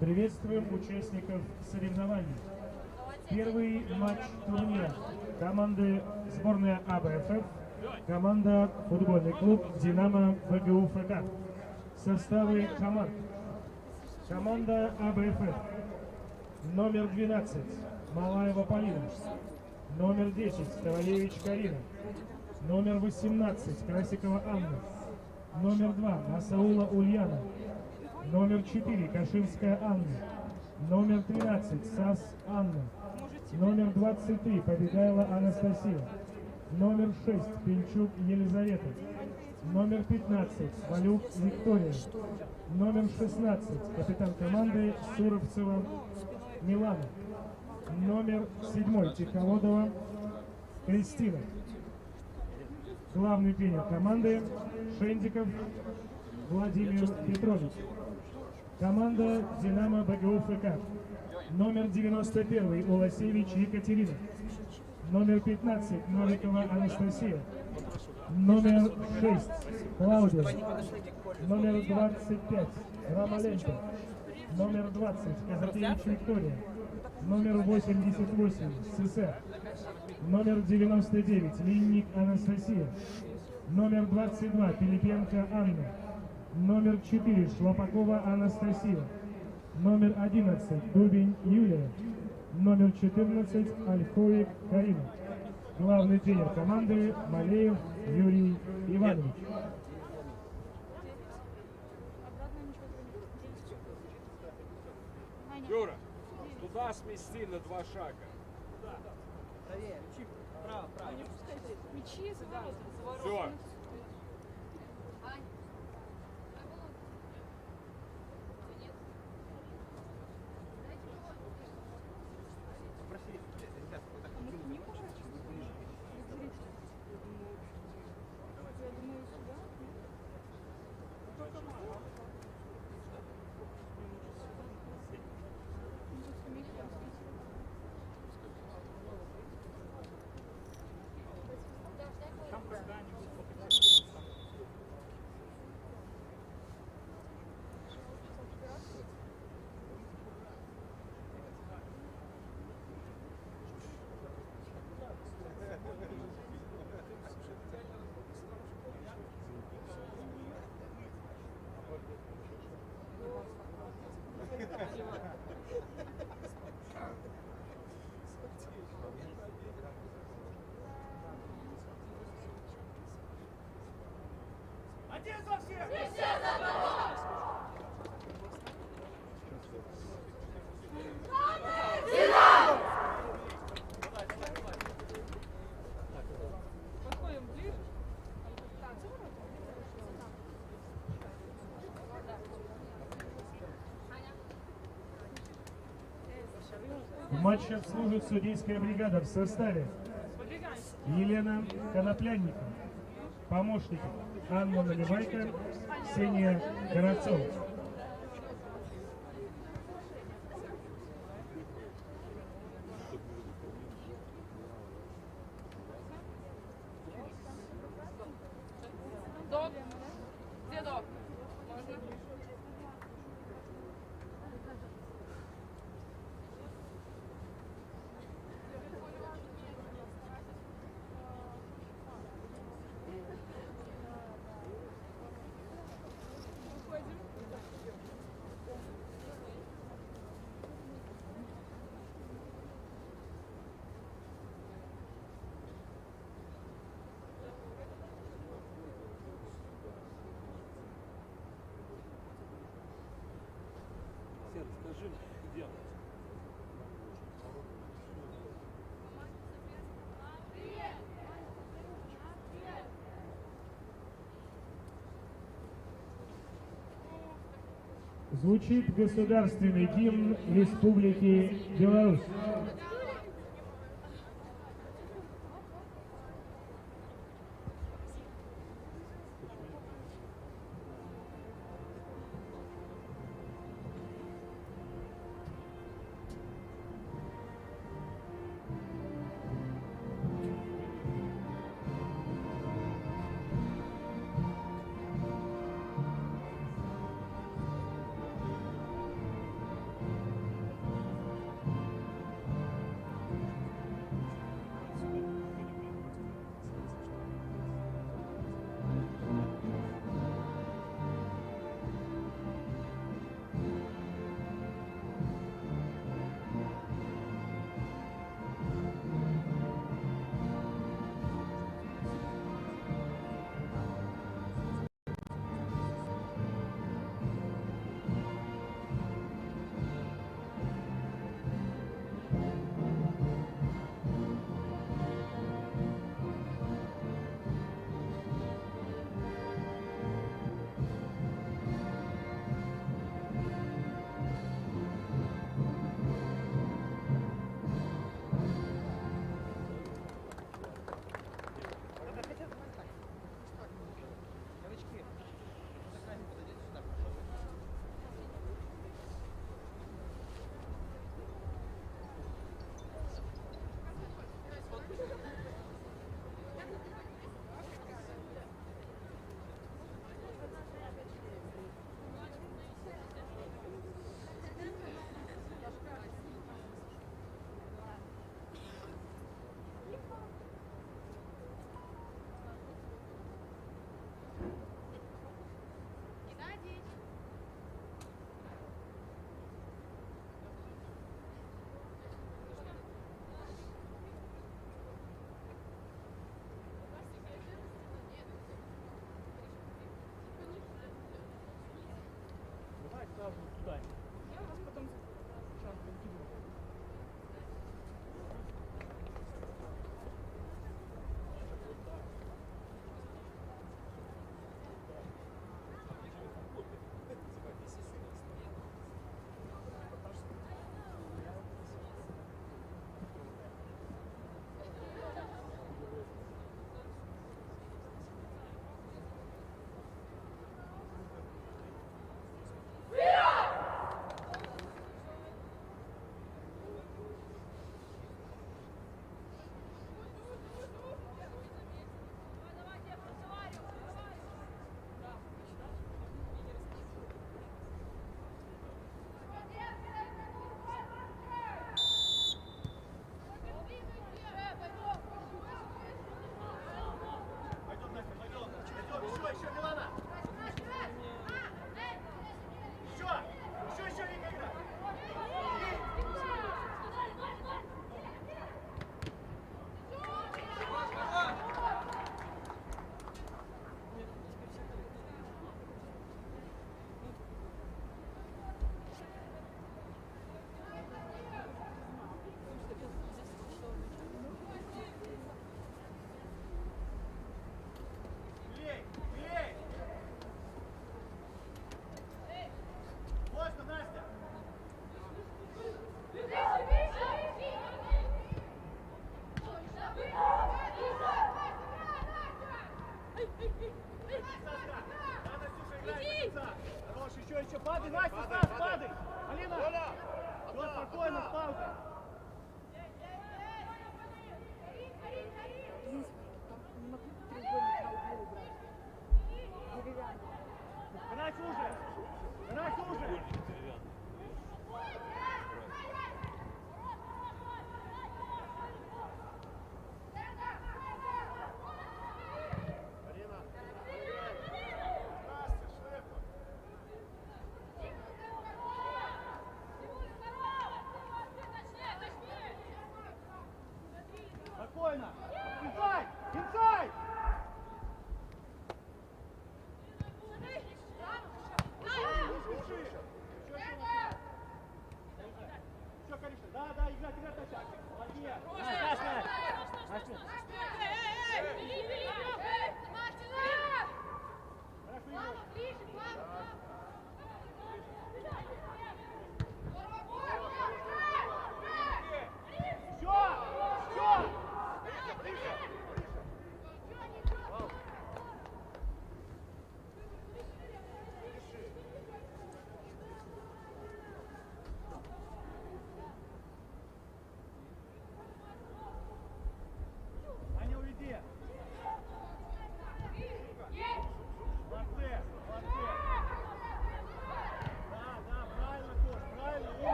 Приветствуем участников соревнований. Первый матч турнира. Команды сборная АБФФ, команда футбольный клуб «Динамо» ВГУ ФК. Составы команд. Команда АБФФ. Номер 12 Малаева Полина. Номер 10 Ковалевич Карина. Номер 18 Красикова Анна. Номер 2 Масаула Ульяна. Номер 4 Кашинская Анна. Номер 13 САС Анна. Номер 23 Победаева Анастасия. Номер 6 Пельчук Елизавета. Номер 15 Валюк Виктория. Номер 16 капитан команды Суровцева Милана. Номер 7 Тихолодова Кристина. Главный тренер команды Шендиков Владимир Петрович. Команда «Динамо» БГУ ФК. Номер 91 Уласевич Екатерина. Номер 15 Новикова Анастасия. Номер 6 Клаудия. Номер 25 Ромаленко. Номер 20 Казакевич Виктория. Номер 88 СССР. Номер 99 Линник Анастасия. Номер 22 Пилипенко Анна. Номер 4 Шлопакова Анастасия. Номер 11 Дубень Юлия. Номер 14 Ольховик Карина. Главный тренер команды Малеев Юрий Иванович. Юра, туда смести на 2 шага. Правее, мячи вправо, вправо. Не пускайте мячи за ворот. Все. Один за всех! И все за одного! Динамо! Подходим ближе. В матче обслужит судейская бригада в составе Елена Коноплянникова. Помощники Анна Наливайко, Ксения Горобцова. Док. Где док? Можно? Скажи, где она? Звучит государственный гимн Республики Беларусь. сразу туда. Я вас потом сейчас кину. Пойдем, Настя, пойдем. Пойдем, еще, Милана. Еще, Вика, игра. Лей, лей. Можно, Настя. Да, Настюша, играй до конца. Хорош, еще, падай, Настя, Стас, падай. Алина, вот, спокойно, с паузой. Не могли треугольник на углу убрать. Деревянный. Гнать уже. Гнать уже. Алина. Настя, шлепа. Спокойно. Инсайд! Инсайд! Не спеши.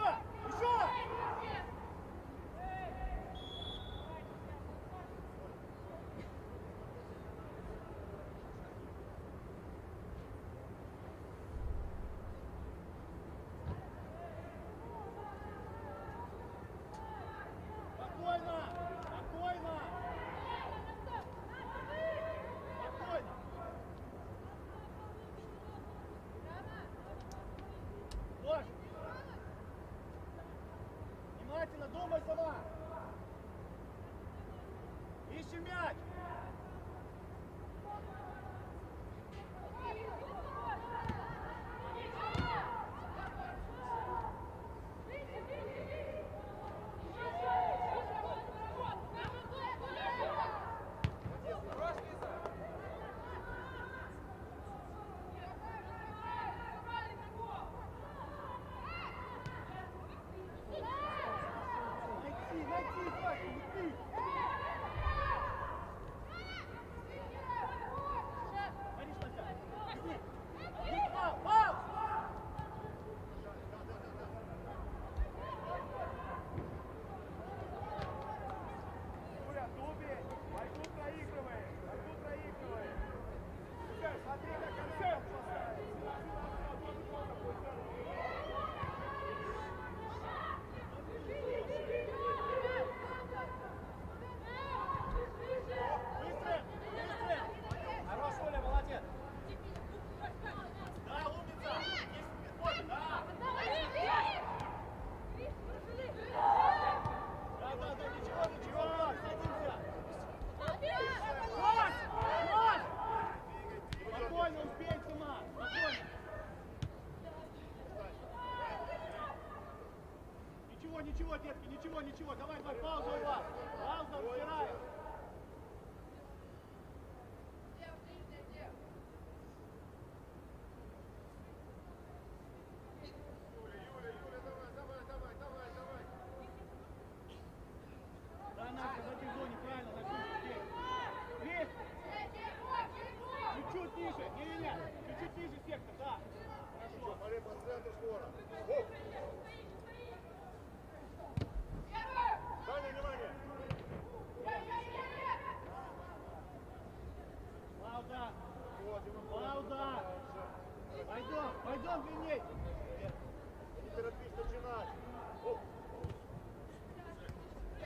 Еще! Спокойно! Спокойно! Спокойно! Ложь! Внимательно думай сама! Ищи мяч! Найти, Паша, ты! Мариш, на тебя! Иди! Иди, пау! Юля, Дуби! Пойду проигрывает! Пойду проигрывает! Смотри, как концерт поставить! Быстро! Быстро! Хорош, Оля, молодец! Да, умница! Есть переход, да! Да, ничего, садимся! Кросс! Кросс! Спокойно, успей, сама! Спокойно! Ничего, детки, ничего! Давай, пауза у вас! Пауза, убираем! Да, Настя, в этой зоне, правильно, Настя, здесь. Чуть-чуть ниже, не-не-не, чуть-чуть ниже сектор, да. Хорошо. Смотри, по центру скоро. Даня, внимание. Пауза. Пауза. Пойдем длинней. Не торопись начинать.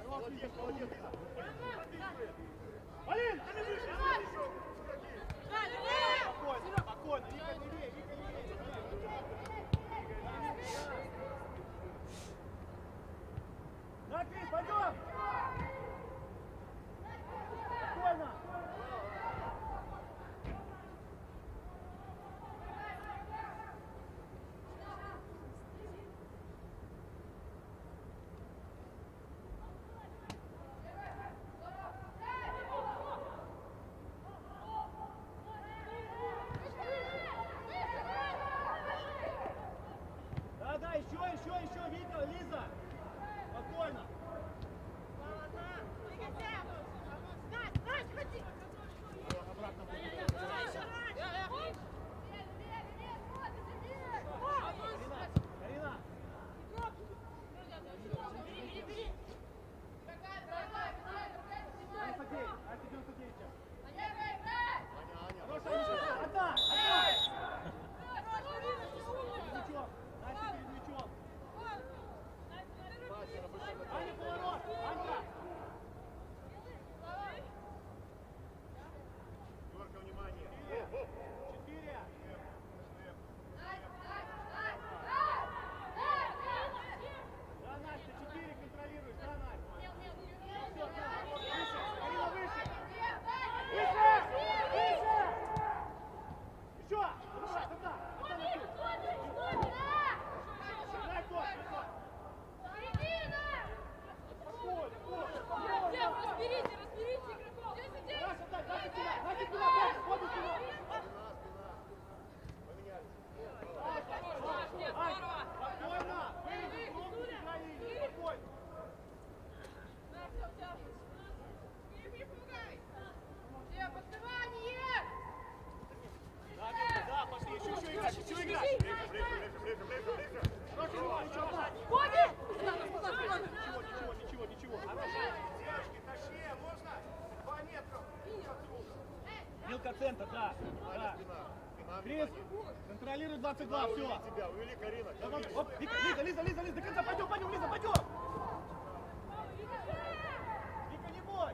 Молодец. Полин, ты не выше. Спокойно. Вика, левее. Да, Крис, пойдем. Спокойно. Ленка, центр, да. Да. Крис, контролируй 22, все. Тебя, увели Карина. Оп, Лиза, до конца, пойдем, Лиза, пойдем. Вика, не бой.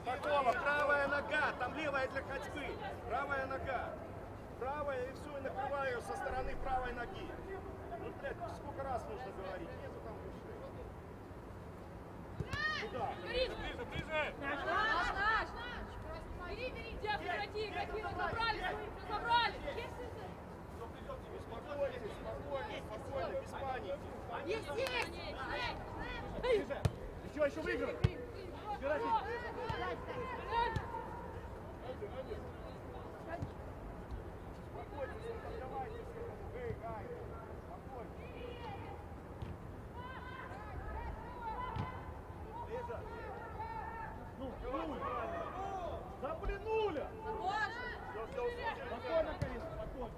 Шпакова, правая нога, там левая для ходьбы. Правая нога. Правая и все, и накрываю ее со стороны правой ноги. Ну, блядь, сколько раз нужно говорить? Нету там души. Куда? Ближе! Наш! Бери! Игроки, разобрались, разобрались! Спокойно, без паники. Есть! Еще выигрывай! Убирайся! Заплянули! Спокойно, Карина, спокойно.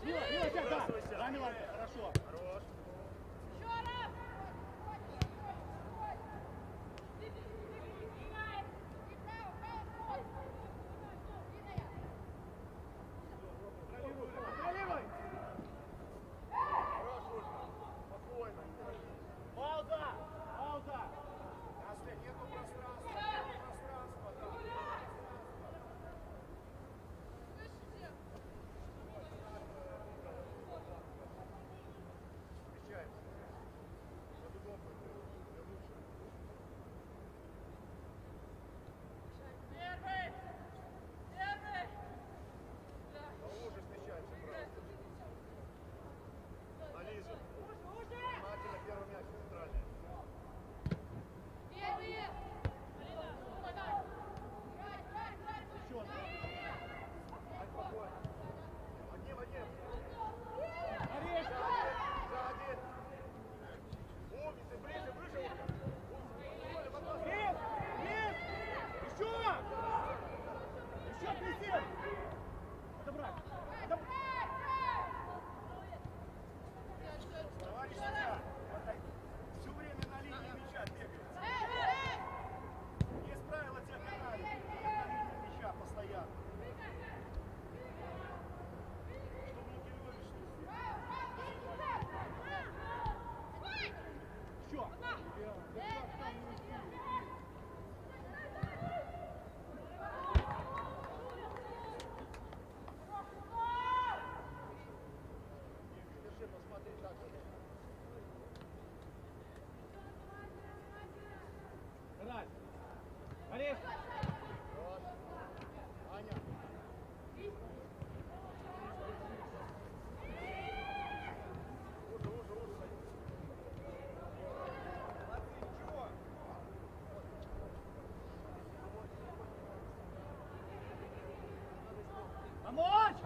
Мила, сядь, да. Да, Миланка, хорошо. Хорош. Контролируй. Хорош, Ольга. Спокойно. Пауза. Если нету пространства, да. Встречаемся. По-другому будет лучше. Уже встречаемся, правильно. Ализа. Внимательно первый мяч центральный. Еще одна. Ань, спокойно. Одним. Орешь. Сзади. Умница, ближе, выше. Оля, попал. Есть. Еще присел. Отобрать. Товарищ судья, все время на линии мяча бегает. Есть правила диагонали. На линии мяча постоянно. Что Луки Львович не сделал? Еще. Держи, посмотри, как он. Рад. Орешь. Хорош. Аня. Уже. Молодцы, ничего. Помочь.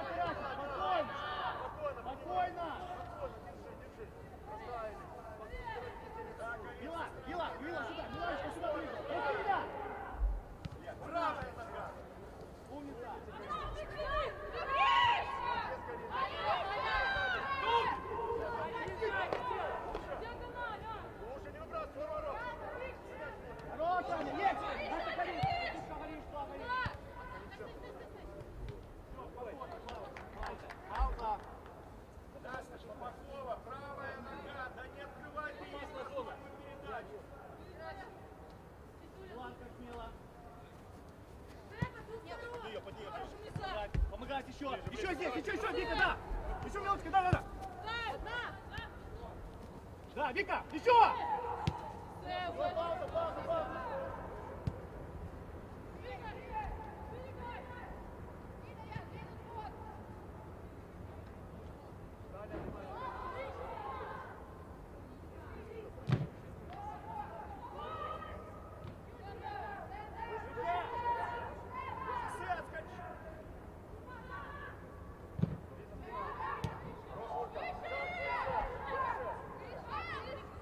Вперед, начинаем. Спокойно, Тарасик, спокойно. Держи. Поставили. Так, Мила, сюда. Миланочка, сюда ближе. Иди сюда. правая нога. Умница. Лучше не выбрасывай ворот. Хорош, Аня, есть. Настя, говоришь, что говоришь. Пауза. Настя Шапакова, правая нога. Да не открывай ты есть на зону передачу. Миланка, смело. Под нее. Так, помогать еще. Еще здесь, еще, Вика, да. Еще, Милочка, да. Да, Вика, еще. Пауза. Все отскочи.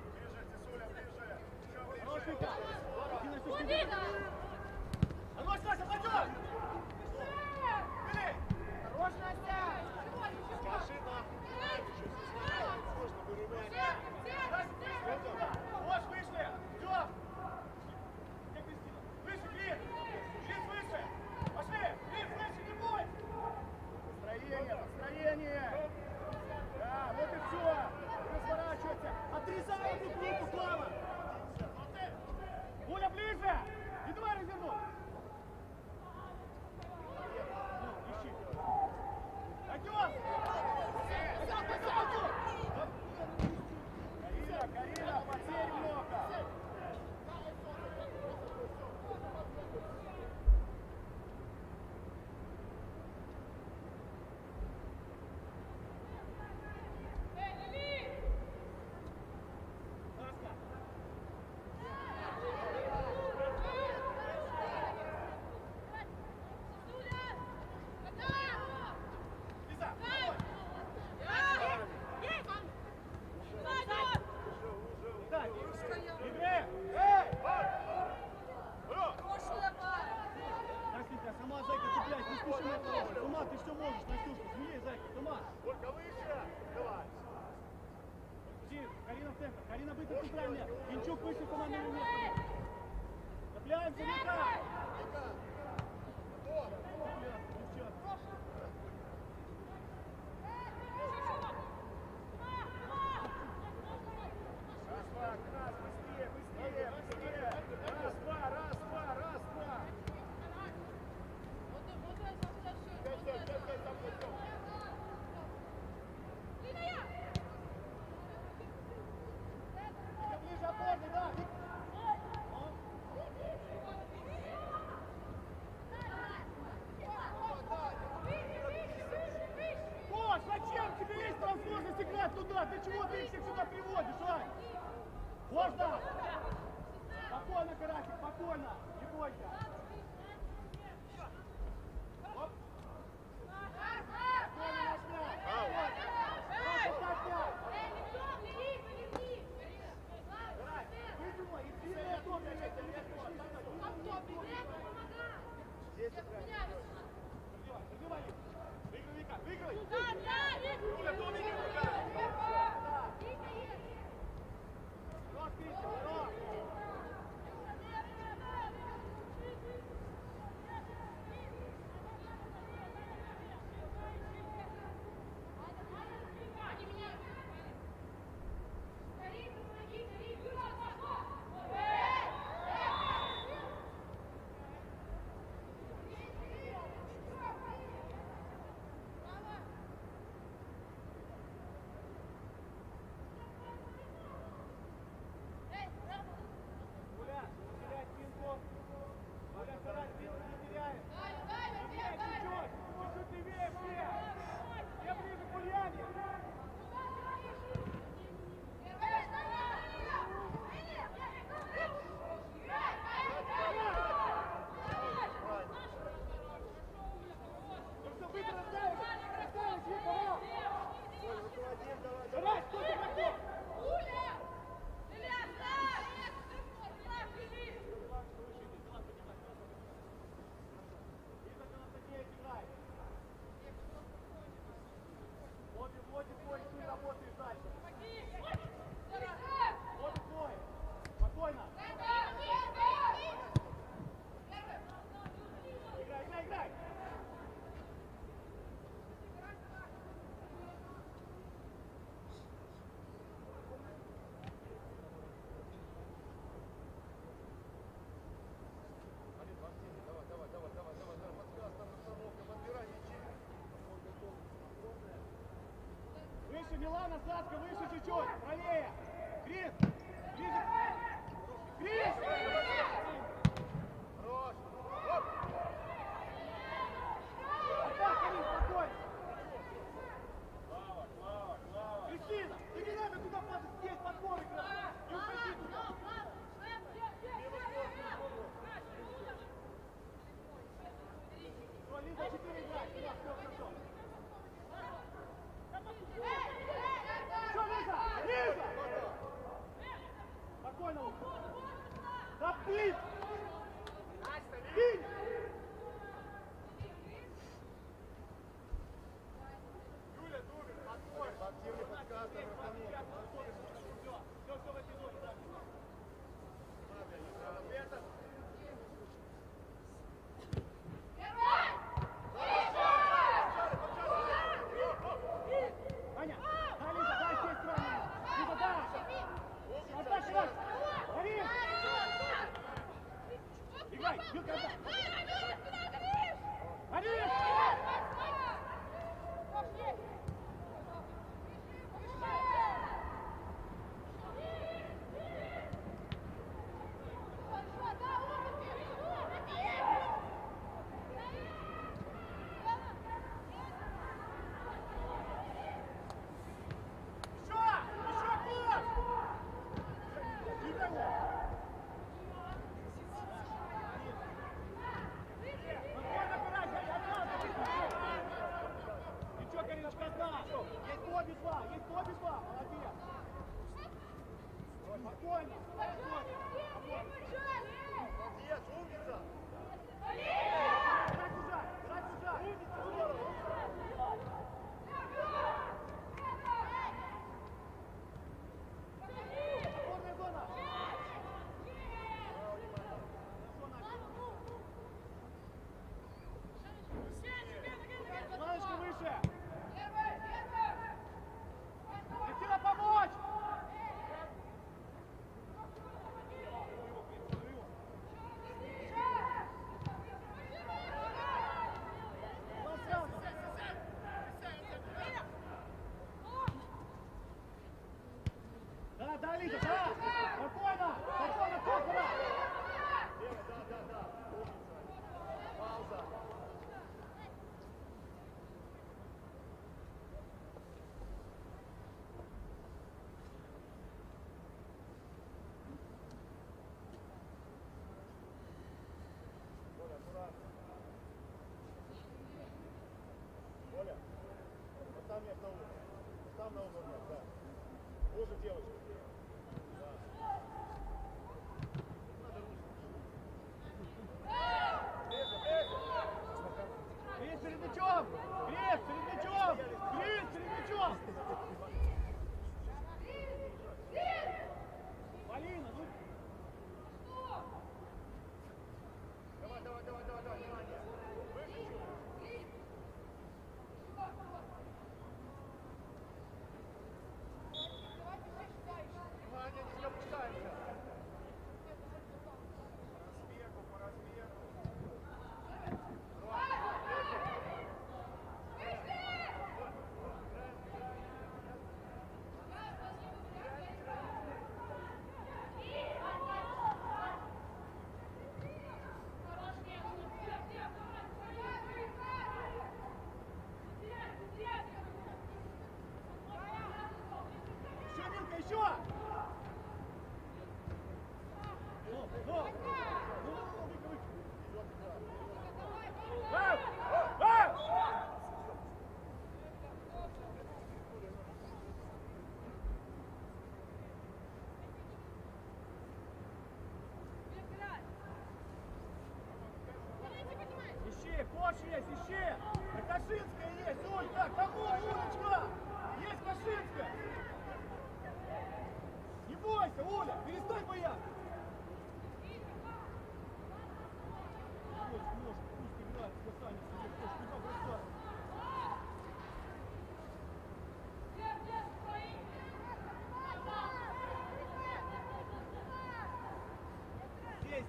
Ближе, Тесуля, ближе. Еще ближе. Хорош, Вика. это центральное. Пинчук выше командного места. Цепляемся, Вика! Туда, ты чего ты их сюда приводишь, Ань? Можно? Спокойно, Карасик, спокойно, не бойся. Оп. Спокойно наш мяч. Карась, выдумай, и ты на том месте. Здесь играй. Выигрывай, Вика, выигрывай. Юля, Домик, играй. Милана, Сашка, выше чуть-чуть, правее. Крис, ближе. Крис! Хорош. Так, Крис, спокойно. Кристина, ты не надо туда падать, здесь подбор играть. Не уходи туда. Все, Лиза, 4 играть. Все, хорошо. Что, Лиза? Лиза! Спокойно. Да блин! Кинь! Юля, Дубин, подходь! Активный подкаст, все в эпизоде, да. Аня, дай, Лиза, дай сесть правильно. Лиза, дай. Отдай, Ширак. Гори. Играй, Юлька, отдай. Гори. Спокойно! Молодец, умница! Играть туда! Играть туда! Опорная Уже девочка. Грин перед мячом! Грин перед мячом! Грин перед мячом! Полина, ну... Давай, внимание. Выше чуть. Внимание, не опускаемся. По разбегу. Еще, Милка, еще! Ищи, Кош есть, ищи! Кашинская есть, Ольга! Кому, Улечка? Есть Кашинская! Не бойся, Оля, перестань бояться! Пусть играет, достанет себе, Кош, куда бросать?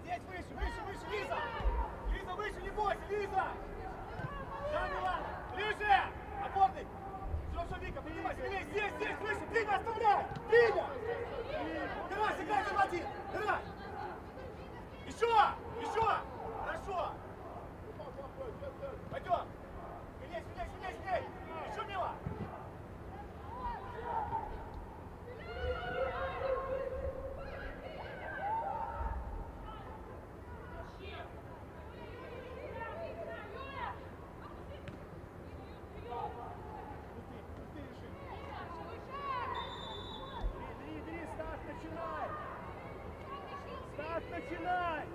Здесь выше, Лиза! Лиза, выше, не бойся, Лиза! Да, Милана, ближе! Опорный! Все, Вика, поднимайся, здесь, выше, Диня, оставляй! Диня! Давай, сыграй за один! Давай! Еще! Хорошо! Пойдем! Сильней! Еще, Мила! Бери, старт начинай!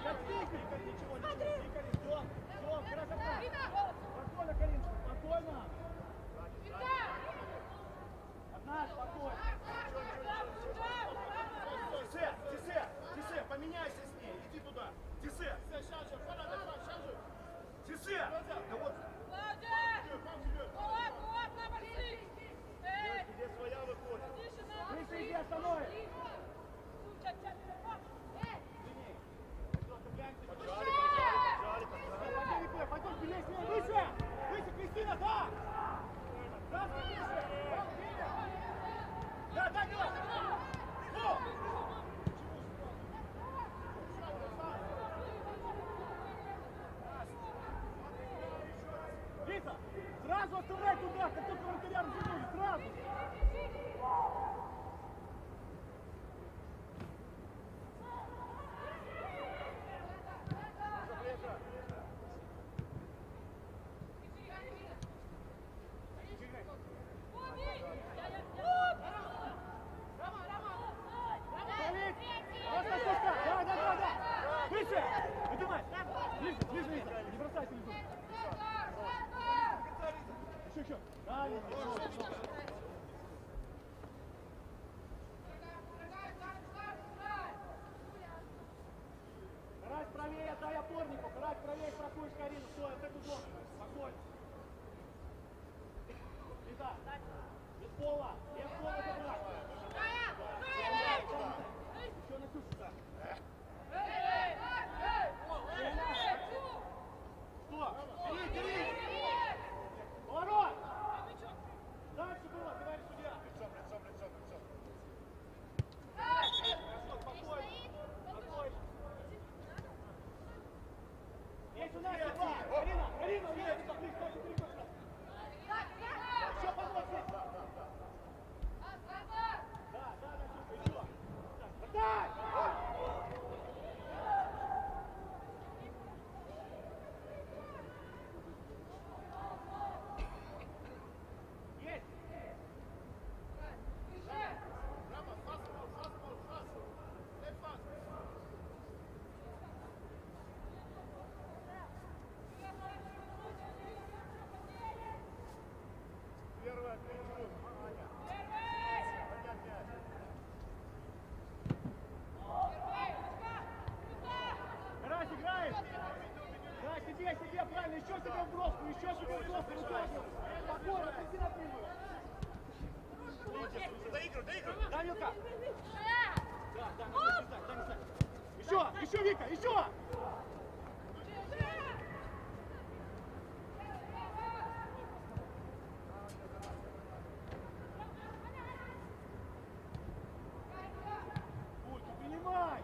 Я двигай, ничего, ждем, хорошо. Спокойно, Каринка, спокойно. Одна, спокойно. Тисе, поменяйся с ней, иди туда. Тисе, да вот. Где своя выходит? Выше иди, останови. Пойдем, выше, Кристина, да! Да, Мила! Лиза, сразу оставляй туда, как только вратаря развернули, сразу! Выше! Выдумай! Ближе, Лиза! Не бросайся, Лиза! Еще! Да, Карась правее, дай опорнику! Карась правее, страхуешь Карину! Все, это зону! Спокойно! Лиза! Без пола! Без пола забрать! Еще на Ксюшу! Что? Бери! Поворот! Дальше было, товарищ судья! Лицом. Хорошо, спокойно! Есть у нас два! Карина, у меня это близко, перекос! Еще помочь! Да, еще! Дай! Еще шагов, руками. Спокойно, отойди на прямую. Доигрывай. Да, Вилка. Да, дай не знаю. Еще, Вика, еще! Улька, принимай!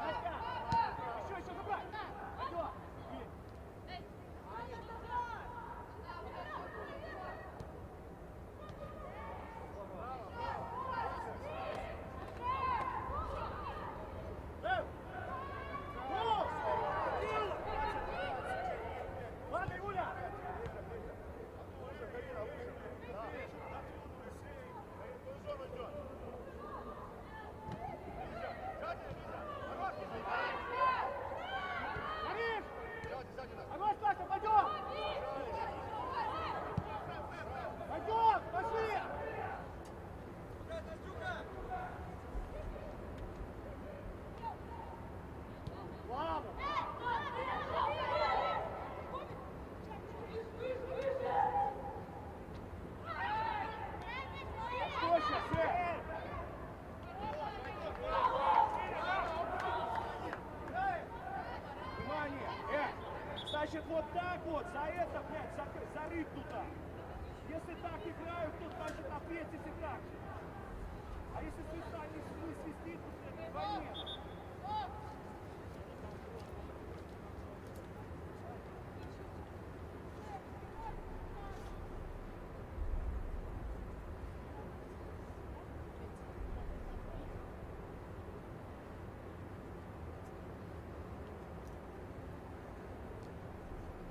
Настя! Еще забрать! Пойдем! Ладно, Юля! Ариш! Огонь, Саша, пойдем! Пойдем, пошли! Слава! Что сейчас, Внимание! Значит, вот так вот, за это, блядь, зарыть туда. Если так играют, то значит ответите так же. А если свиста не свистит, то это вдвойне.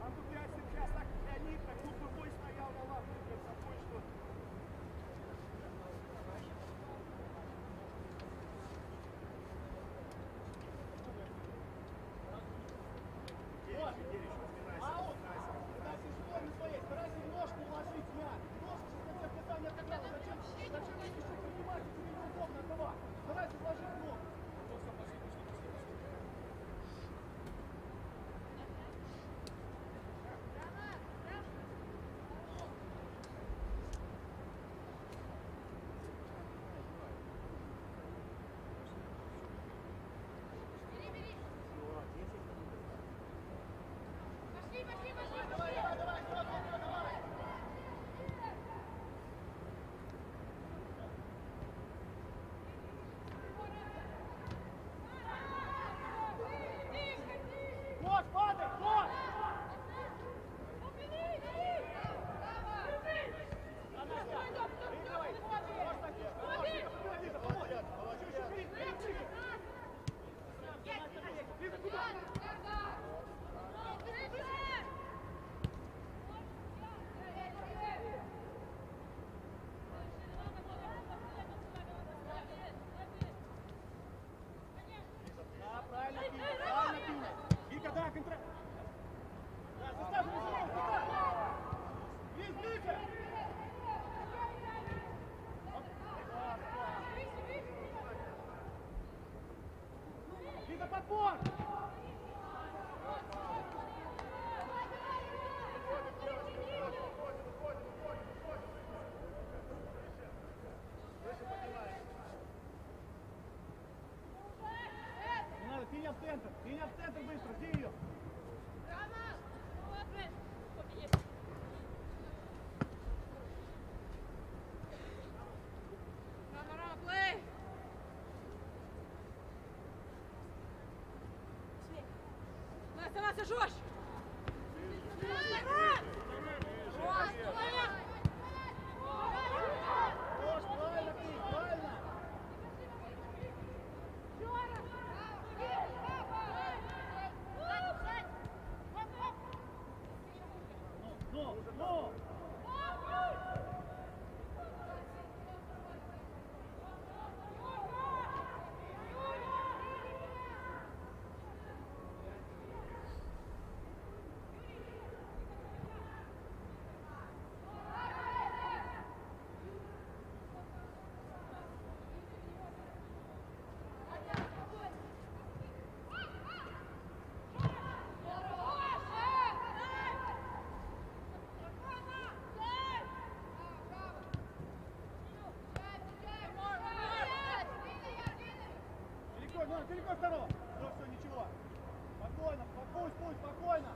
Там тут, блядь, сейчас так леонид, как будто бой стоял на лавке, блядь, собой, что... Вот. Аут. Когда тяжело не стоять, старайся ножку уложить мяч. Ножку сейчас на тебя касание отыграла. Зачем еще принимать, если тебе неудобно отдавать? Старайся вложить ногу. Вот, падай, вот! Лиза, куда? Да, правильно ты, правильно ты. Вика, да, контроль. Да, заставь его, заставь. Лиз, ближе. Лиза, подбор. Не надо, Финя в центр быстро, где ее? Оставайся жестче! Ложь, правильно ты, правильно. Ну. здорово. Все, ничего. Спокойно, пусть, спокойно.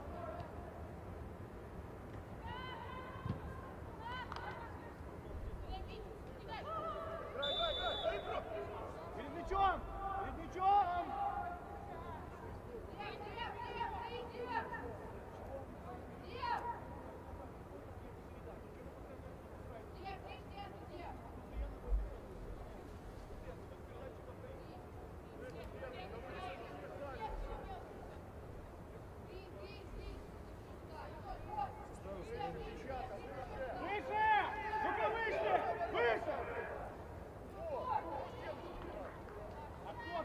Перед мячом! Перед мячом! Выше! Ну-ка выше! Выше!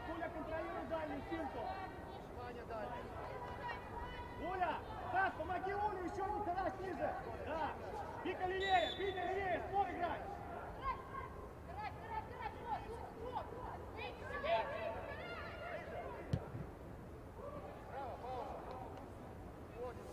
Коля, контролируй дальнюю стенку. Ваня дальний. Оля! Стас, помоги Оле еще не Тарас ниже. Да. Вика левее, спор играй. Браво, пауза. Уходим.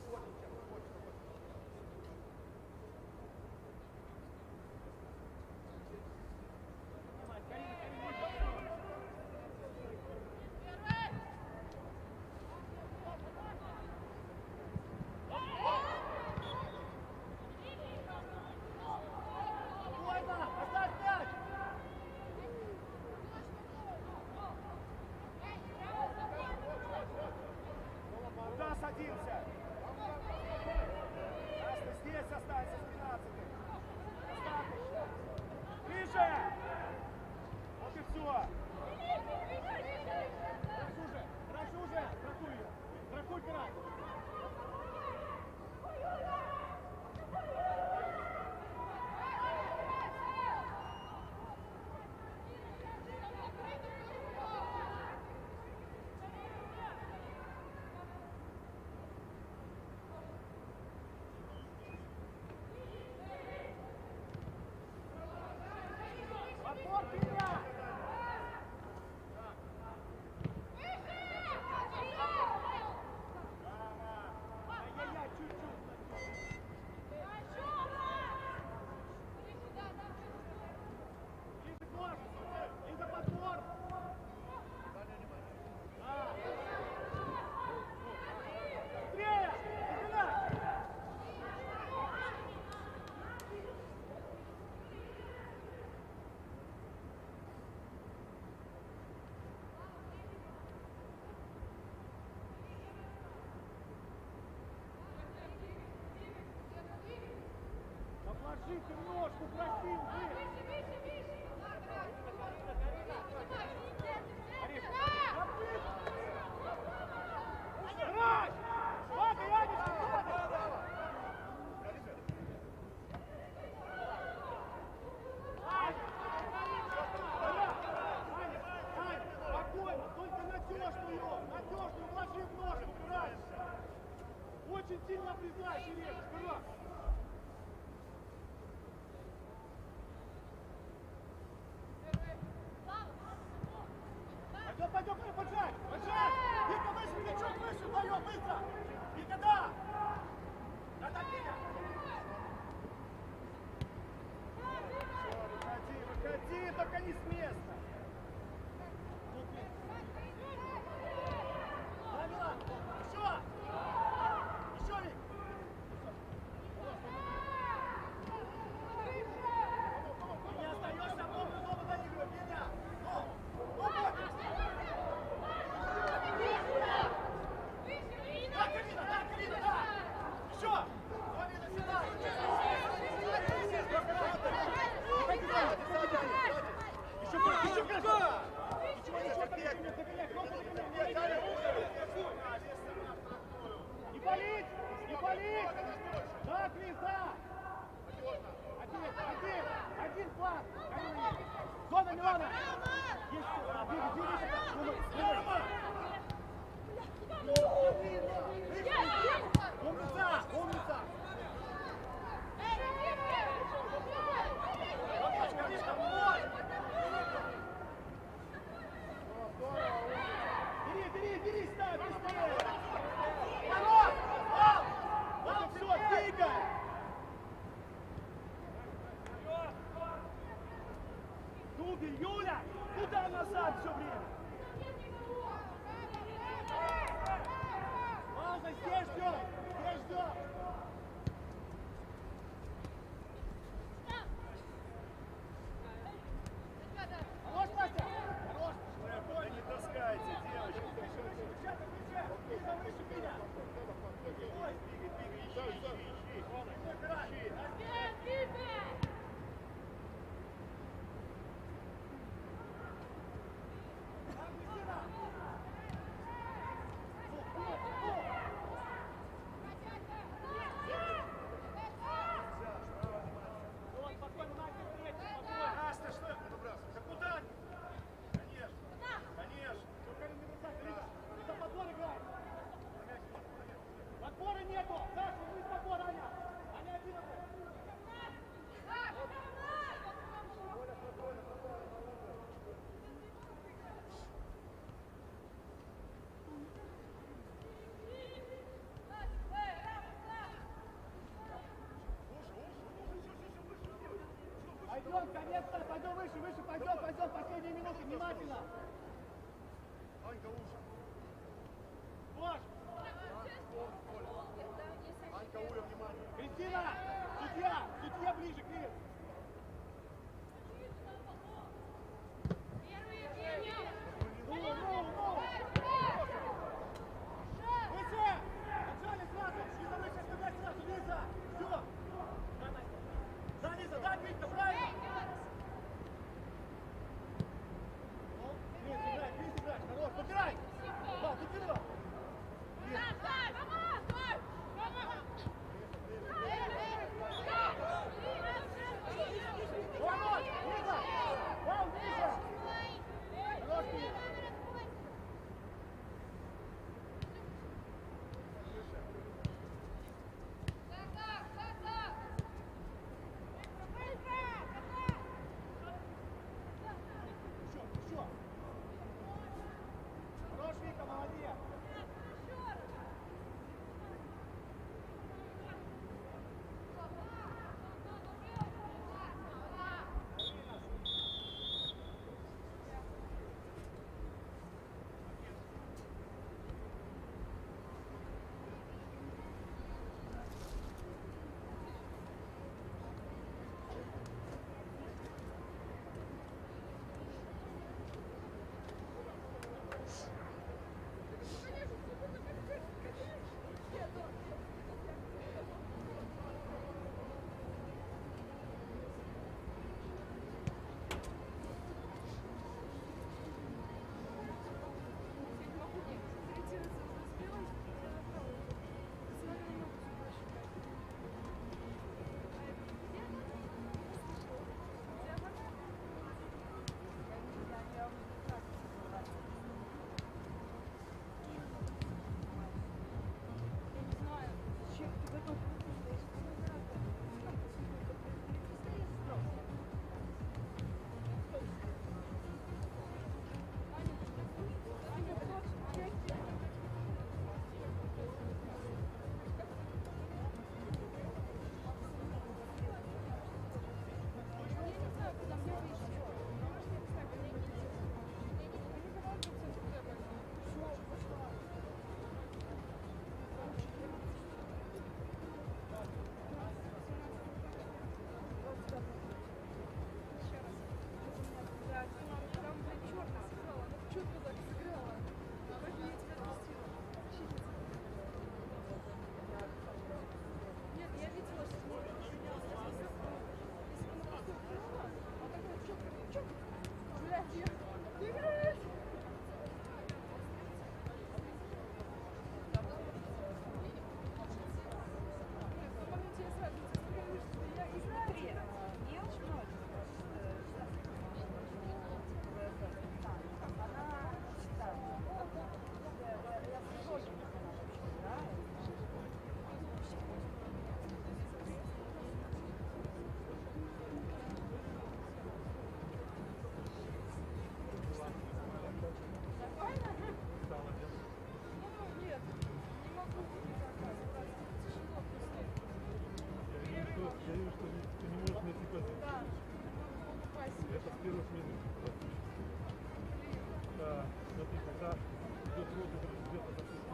Куда садимся? Красный здесь останется с 12-м. Достаточно. Ближе! Вот и все. Хорошо уже. Страхуй ее. Страхуй край. Отбор, Петя! Ай-яй-яй, чуть-чуть. Лиза, корпус! Лиза, подбор! Быстрее! Начинай! Положи ты ножку, просил ты! Играй! Ладно, Янечка, ладно! Ань, спокойно, только надежную, вложи в ножку, играй! Очень сильно признаешь, Ирина, сперва! Пойдем, поджать! Вика, выше, мячок выше, вдвоем, быстро! Вика, да! Да, Вика! Выходи, только не с места! Да, Милан, еще! Еще, Вик! Ты не остаешься, а помню, снова доигрывай, Петя! Ну, борись! Да! Еще! Вовина, сюда! Еще красиво! Ничего, не болит! Да, Крис, да! Один план! Зона Милана! Умница! Бери, ставь, быстрее! Народ! Вот и все, двигай! Дубель, Юля! Куда назад все время? Лиза, здесь ждем! Здесь ждем! Хорош, Настя! Хорош! Да не таскайте, девочки. Девчата, выше! Лиза, выше меня! Ой, Ищи. выбирай! Так, Кристина! Вот, спокойно, Настя, встреча, спокойно! Настя, что это выбрасываешь? Да куда? Конечно. Конечно. Карин, не бросай, Лиза! Лиза, подбор играй! Подбора нету! Саша, мы с подбора, Аня! Аня, 11! Пойдем, конец-то, пойдем выше, выше, пойдем, последние минуты, внимательно! Анька, лучше. Ложь! Анька, Уля, внимание. Кристина! Судья ближе, Крис! Выше! Отжали сразу! Лиза, выше, оставляй сразу, Лиза! Все! Да, Лиза, да, Крис, правильно! Крис, играй, хорош, подбирай! Да, подбирай! Хорош, Лиза! Вау, Лиза! Хорош, Крис! Еще! Хорош, Вика, молодец! Смотри, когда идет розыгрыш где-то, допустим,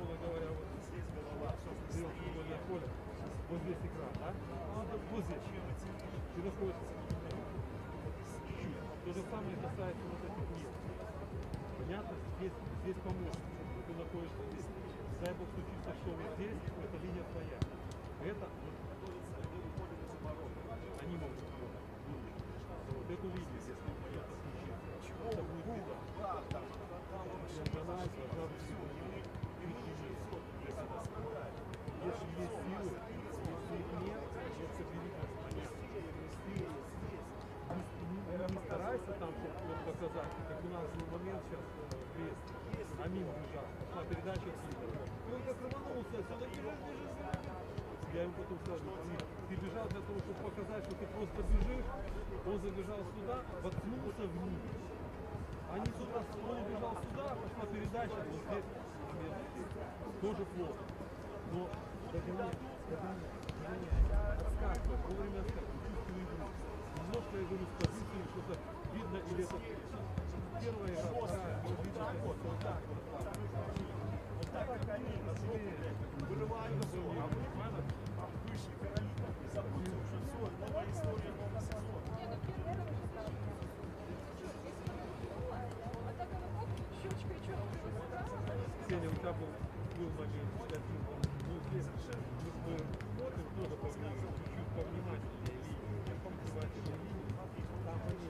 условно говоря, вот здесь футбольное поле, вот здесь экран, да? Вот здесь. Ты находишься. То же самое касается вот этих мест. Понятно? Здесь поможет. Ты находишься здесь. Дай бог случится, что вот здесь, эта линия твоя. Это они могут сделать. Вот эту линию, если это случится. Это будет видно. Диагональ должна быть если есть силы, если их нет, то соберитесь. Не старайся там показать, как у нас был момент сейчас в Бресте. Амин бежал, пошла передача от лидера. И он как рванулся, отсюда бежишь. Я ему потом скажу, ты бежал для того, чтобы показать, что ты просто бежишь. Он забежал сюда, воткнулся вниз. Они сюда, он убежал сюда, пошла передача, вот здесь тоже плохо. Но догонять, отскакивать, вовремя отскакивать, чувствую игру. Немножко я говорю с позиции, что-то видно, или это первая игра, вторая, но видно, вот так вот. Вот так как они на жопу вырывают все, а вы вышли и забудьте уже все, новая история, новый сезон. Ксения, у тебя был момент, ну здесь мы смотрим тоже по времени, чуть-чуть повнимательнее линии, не повнимательнее линии, там они,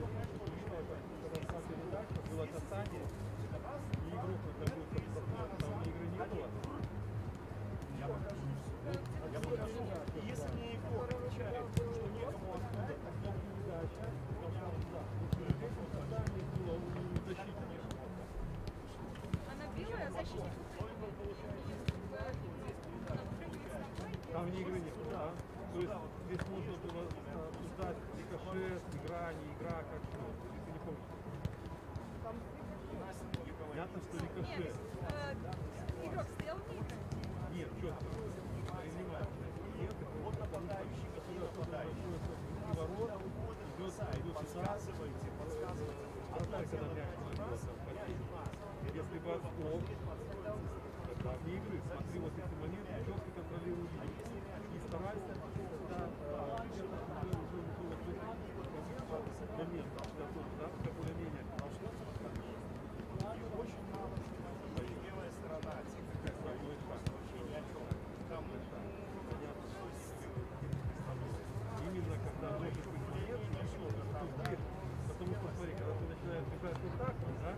когда шла передача, было касание, и игрок на какой-то проход, там игры не было. Я покажу, если мне игрок отвечает, что некому оттуда, Тогда передача, касание было у защитника. Она белая, защитник. Там вне игры нет, да? То есть здесь можно было обсуждать рикошет, игра, не игра, как что, если ты не помнишь. Понятно, что рикошет. Игрок стоял ниже. Нет, четко. Принимаем. Нет, вот нападающий, который нападающий. ворот, идет сюда. Подсказывайте. Вратарь, когда мяч находится в падении. Если бы отскок, тогда вне игры. Смотри, вот эти моменты, четко контролируй линию. И старайся, когда где-то уже момент, да, более-менее. Очень мало что левая сторона, именно когда может быть момент, потому что смотри, когда ты начинаешь бежать вот так вот, да,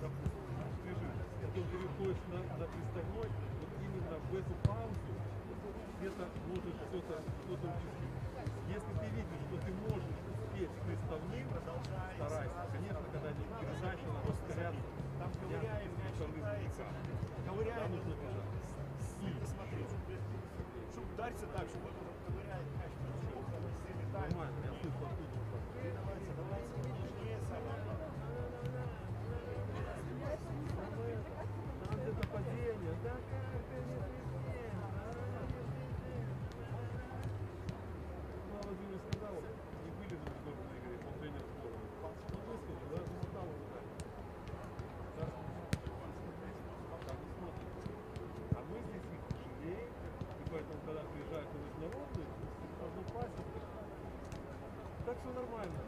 допустим, бежишь, потом ты выходишь на приставной, вот именно в эту паузу где-то может что-то участить. Если ты видишь, что ты можешь успеть приставным, старайся. Конечно, когда не передача, надо ускоряться. там ковыряем, мяч летается. Ковыряем, нужно бежать. И посмотри, чтобы удариться так, чтобы он ковыряет мяч. Нормально, я слышал оттуда. Давайте, нежнее самое. Там где-то падение, да как ты не Владимир сказал, не были на международной игре, он тренер сборной. Он высказал, даже не стал ударить. Да? Там не смотрит. А мы здесь их жалеем, и поэтому, когда приезжают на международную, можно пасть. Так все нормально.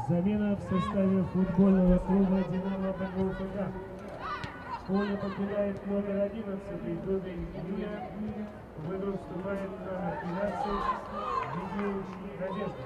Замена в составе футбольного клуба «Динамо» БГУ ФК. Поле покидает номер 11 Дубин Юлия. В игру вступает номер 12 Дигеевич Надежда.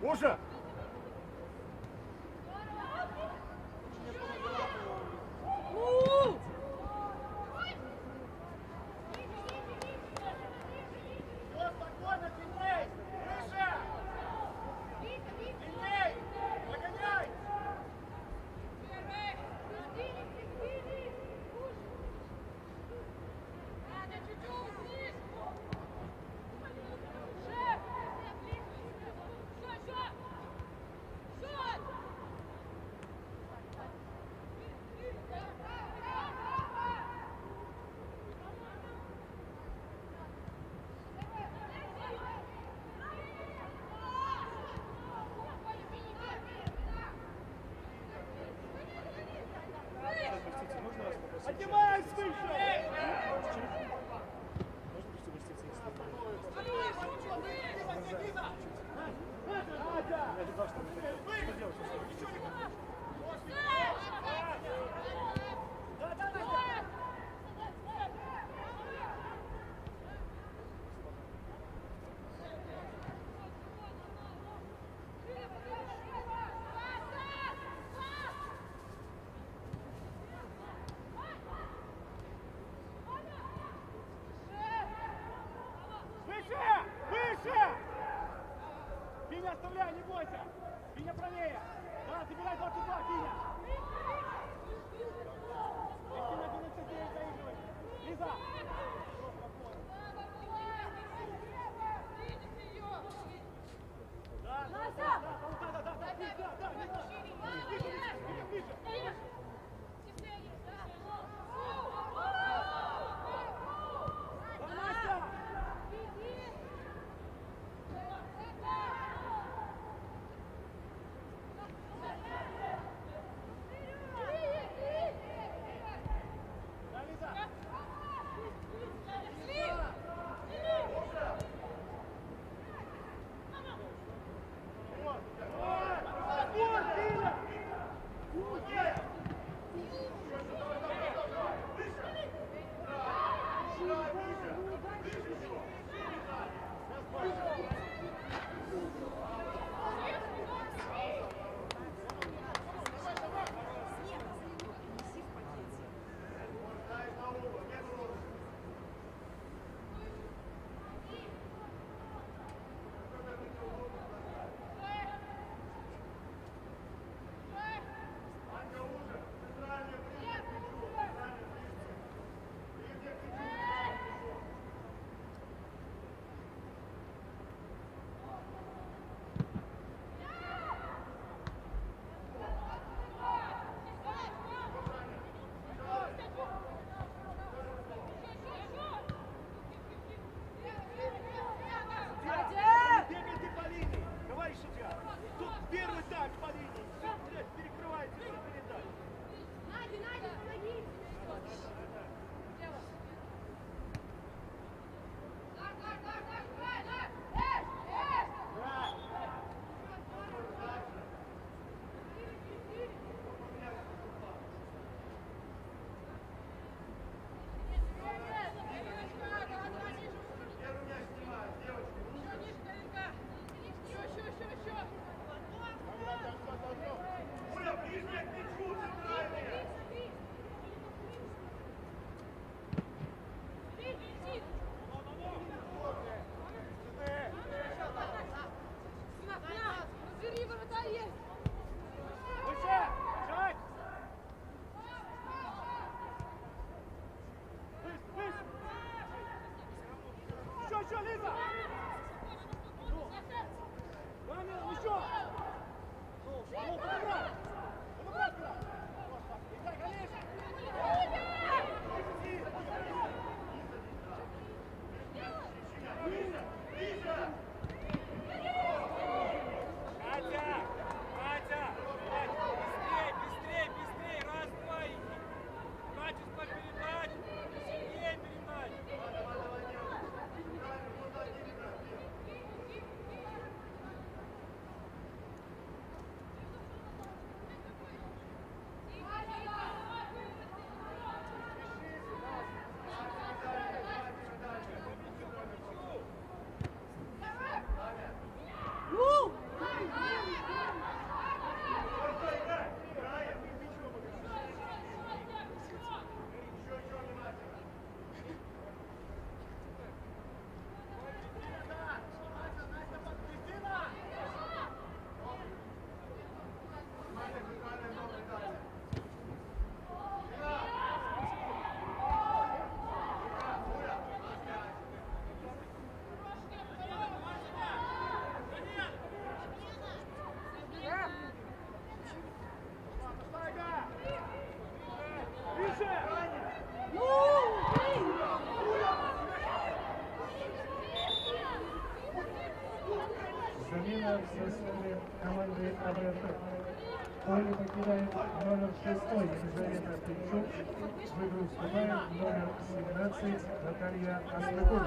Уша! Поднимай выше! оставляй, не бойся! Финя правее! Да, забирай 22, Финя! Если на 11 заигрывай! Лиза! Замена в составе команды АБФ. Поле покидает номер 6 Елизавета Пенчук. В игру вступает номер 17 Наталья Астакова.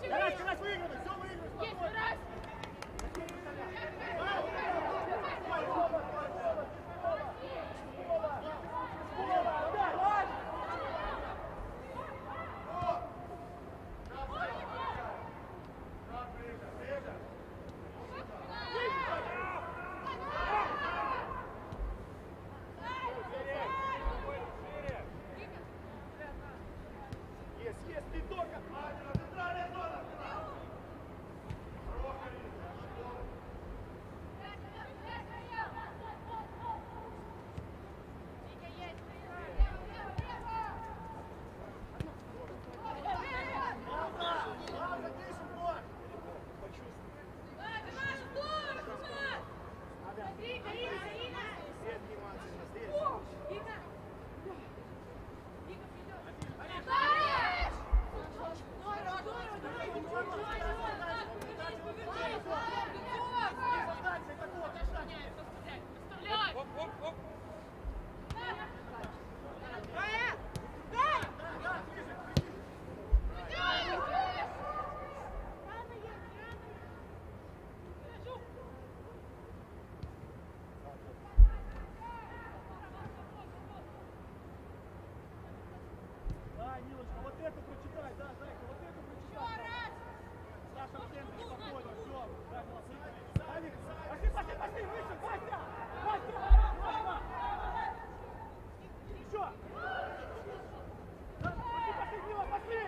Тарас, Тарас, выигрывай, все выигрывай, спокойно. Есть, ты только! Центральная зона! Да, Нилочка, вот эту прочитай, да, Зайка, вот эту прочитай. Саша, в центре, спокойно, все, да, молодцы. Давид, пошли, выше, Вася! Вася! Еще! Пошли, Нила, пошли!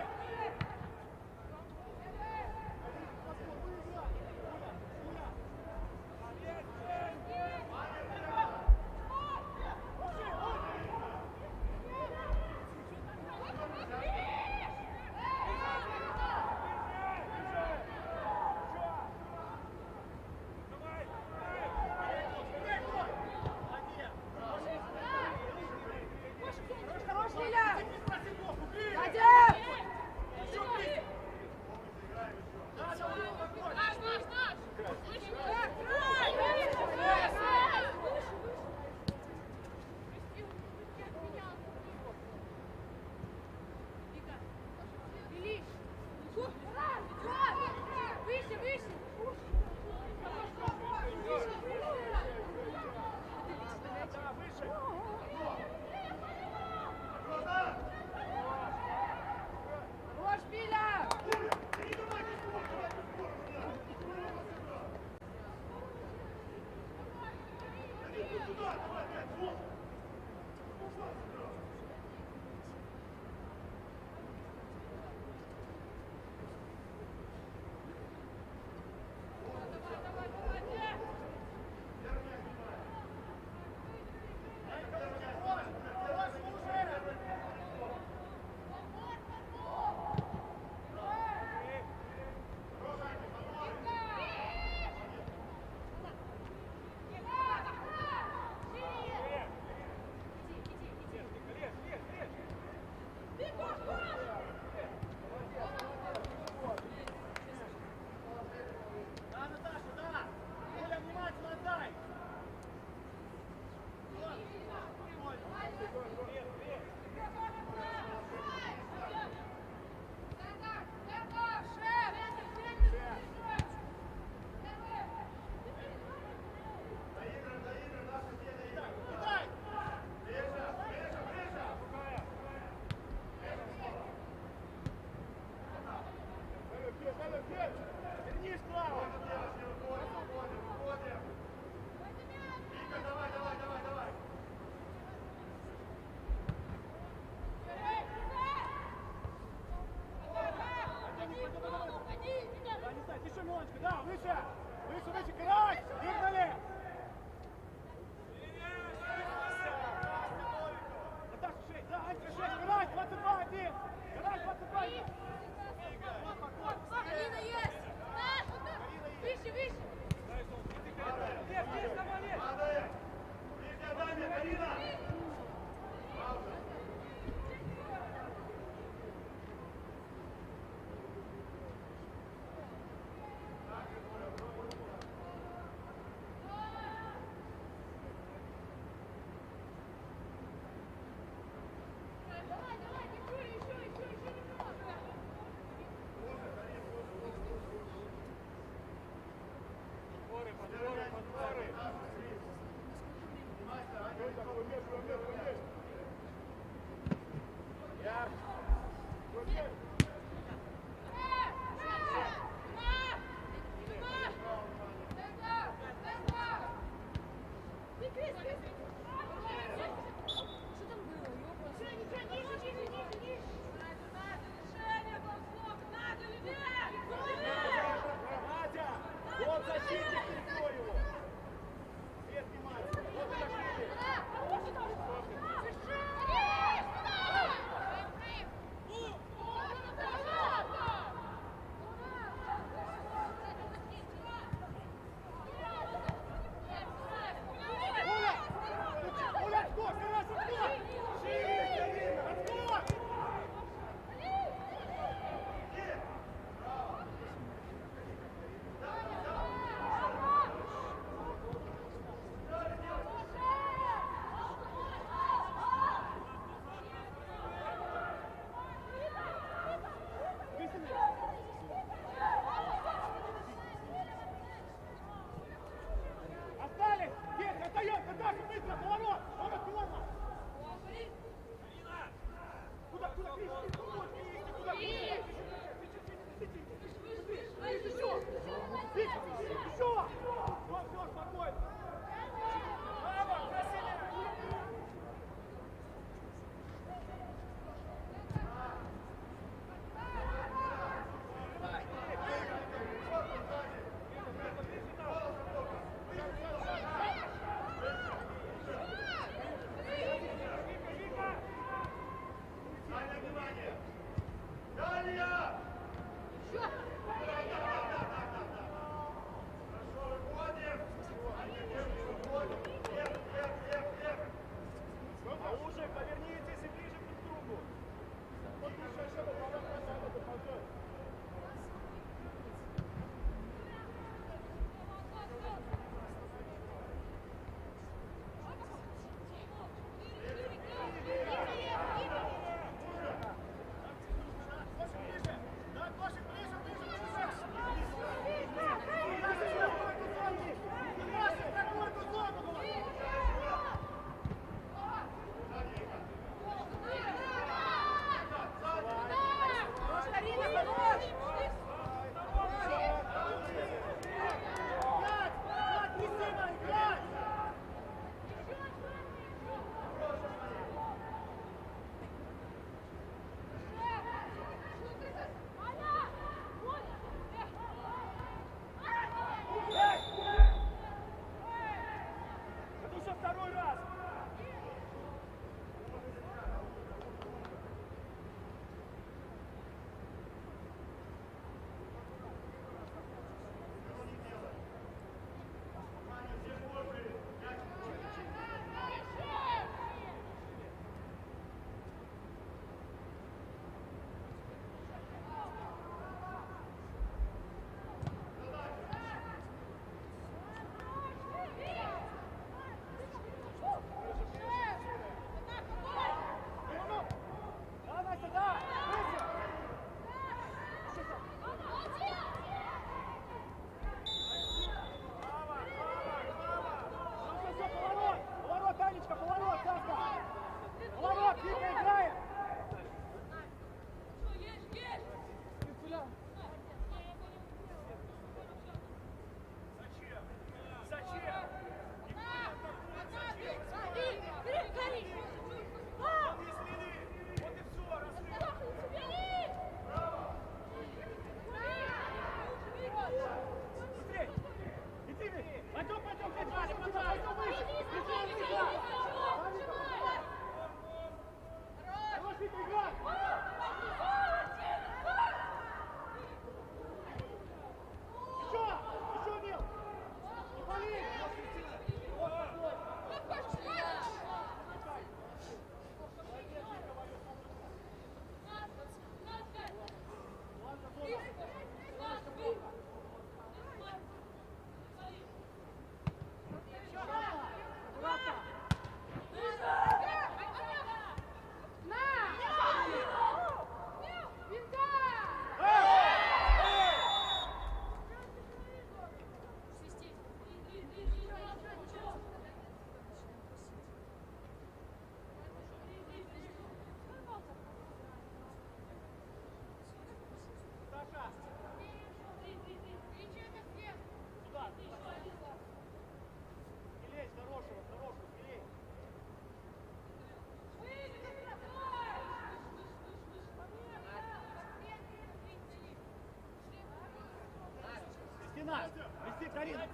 нас. Вести, Карина.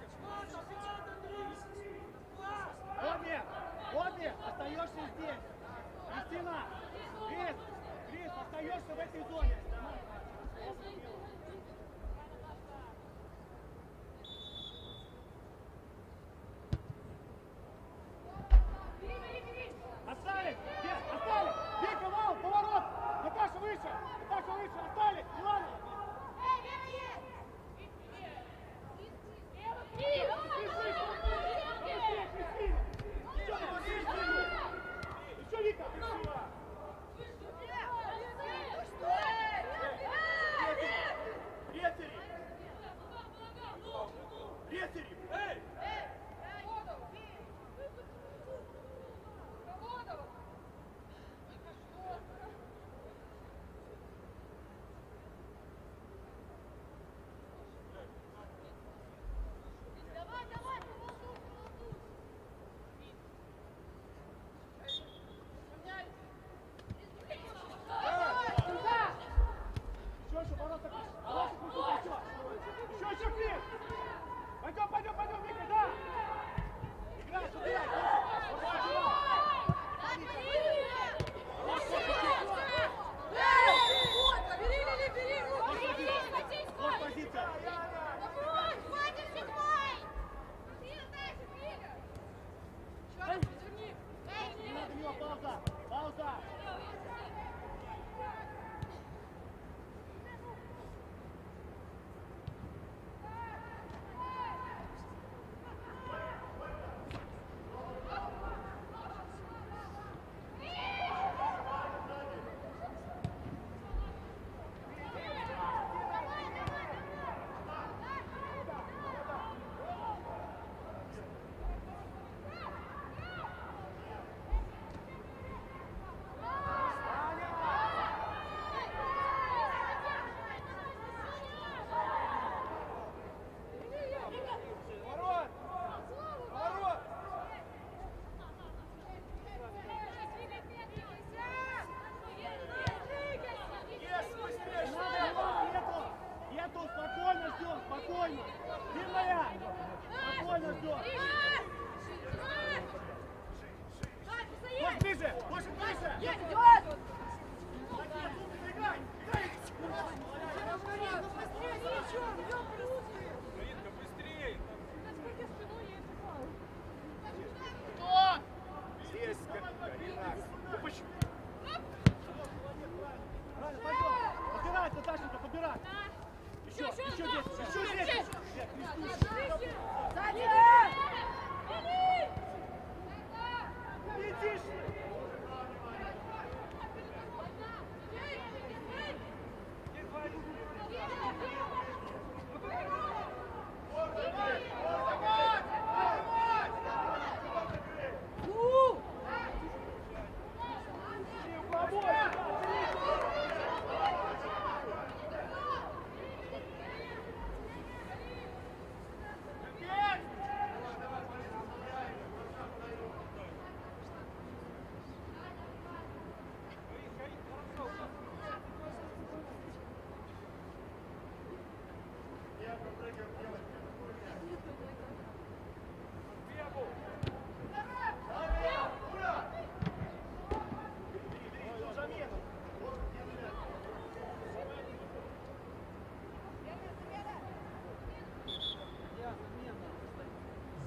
Обе, остаешься здесь. Кристина, Крис, остаешься в этой зоне. Остались! Остались! Вика, вал, поворот! Наташа выше! Остались! Милана! Еще Вика! Рецери! Эй! Пойдем, Вика, да! Играй, убирай! Пауза! Спокойно! Длинная! Спокойно ждем! Больше ближе! Больше ближе! Идет! Молодец, умница, играй! Играй! Каринка, быстрее! Здесь, Карина. Ну почему? Правильно, пойдем! Подбирать, Наташенька, подбирать! Еще здесь! Сзади! Летишь!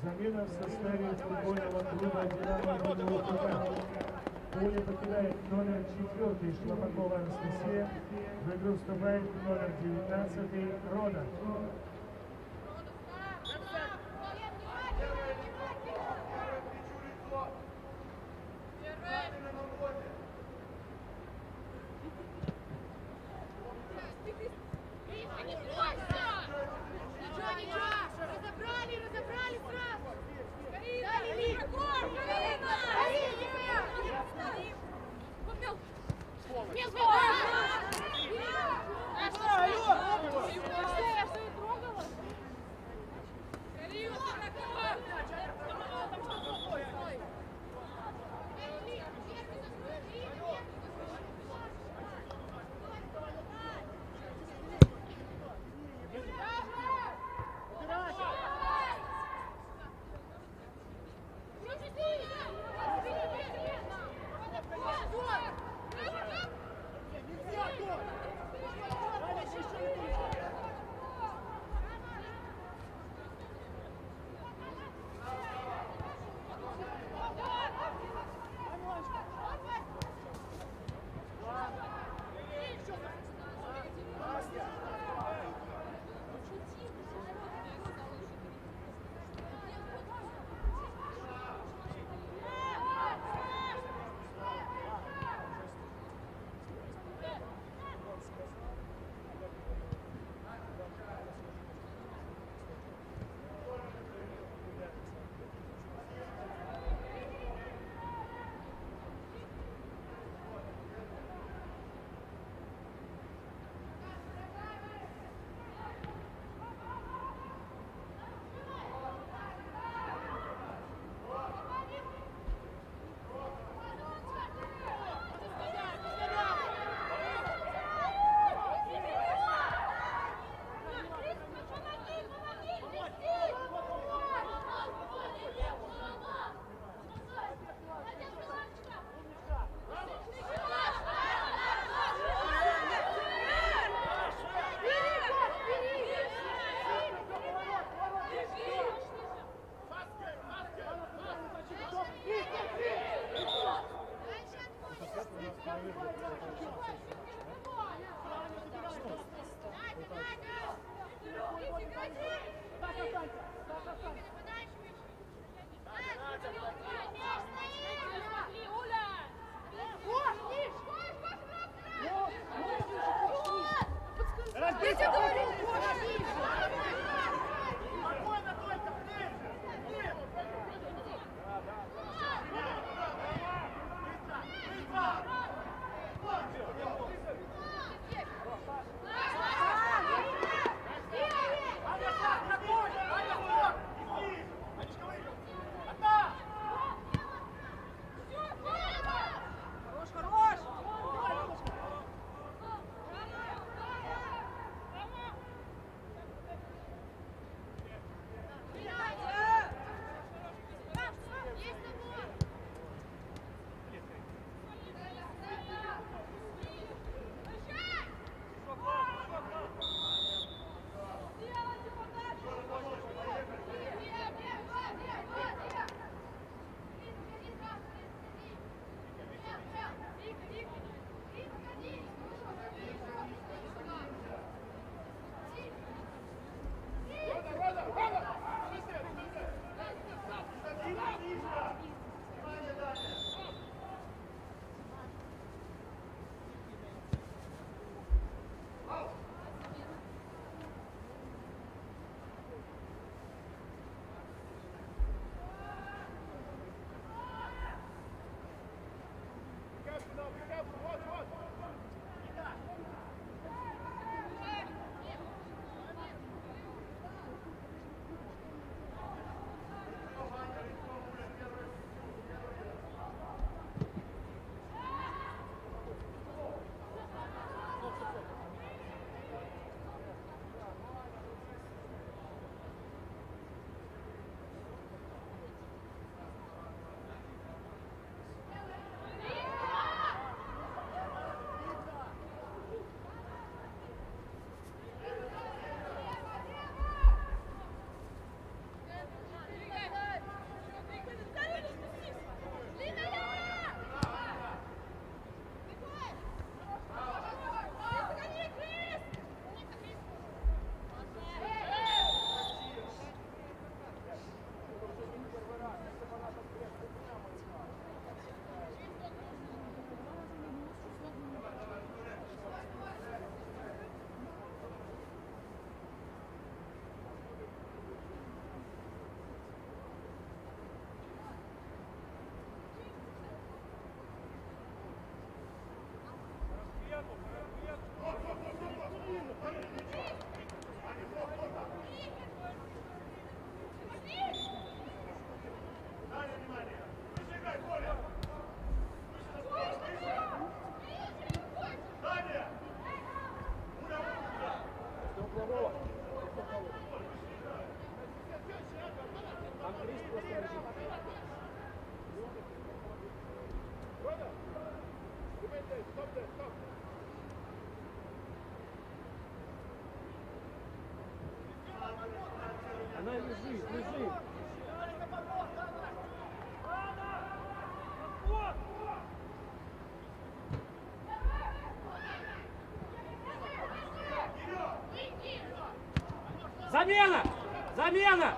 Замена в составе футбольного клуба «Динамо» ВК. Поле покидает номер 4 Шлопакова Анастасия. В игру вступает номер 19 Рода. Дай лежи, лежи. Замена! Замена!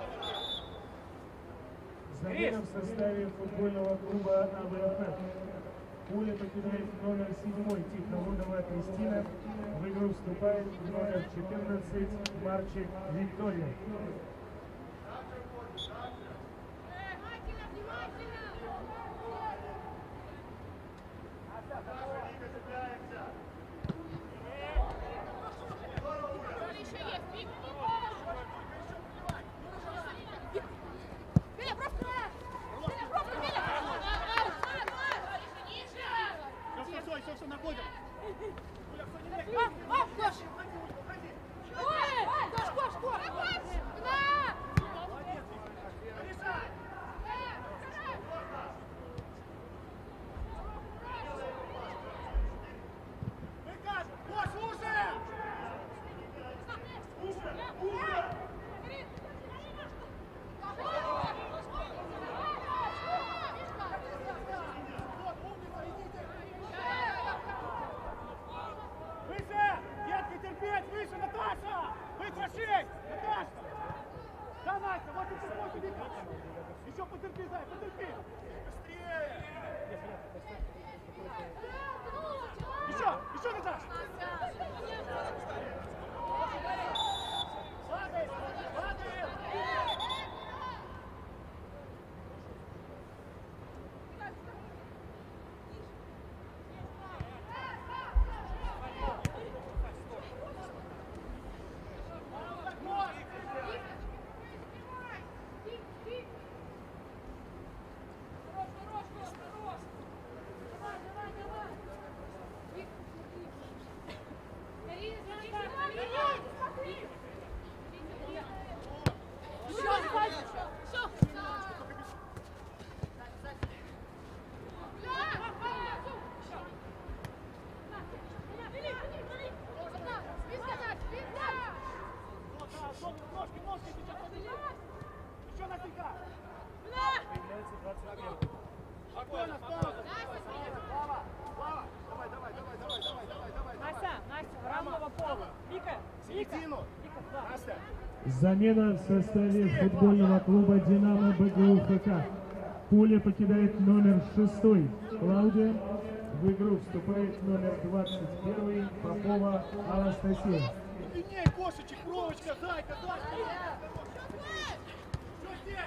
Замена в составе футбольного клуба АВФ. Поле покидает номер 7 Тихомудова Кристина. В игру вступает номер 14 Марчик Виктория. Все, находим. Выше, Наташа! Быстро 6! Наташа! Да, Настя, вот и ты, Вика! Еще потерпи, Зай, потерпи! Быстрее! Еще, Наташа! Падает! Падает! Еще на стыка! Появляется 21. Спокойно, пауза! Слава! Давай! Настя, равного пола. Вика, Середину! Настя! Замена в составе футбольного клуба «Динамо» БГУ ФК. Поле покидает номер 6 Клаудия. В игру вступает номер 21 Попова Анастасия. Длинней, кошечек, кровочка, зайка, Дашка! Что здесь?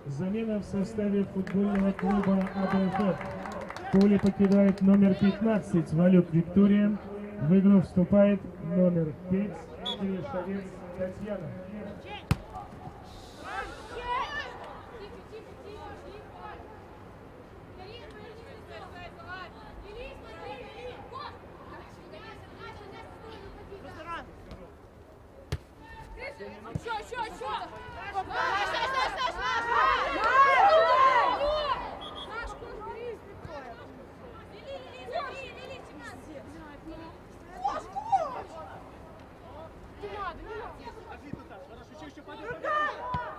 Замена в составе футбольного клуба АБФ. В поле покидает номер 15 Валюк Виктория. В игру вступает номер 5 Киришовец Татьяна.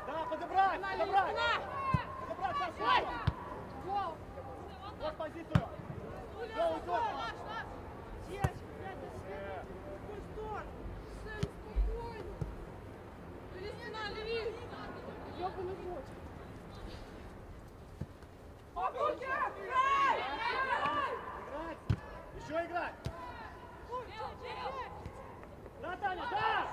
Да, подобрать! Вот позицию! Гол, гол! Еще играть! Да, Таня, да!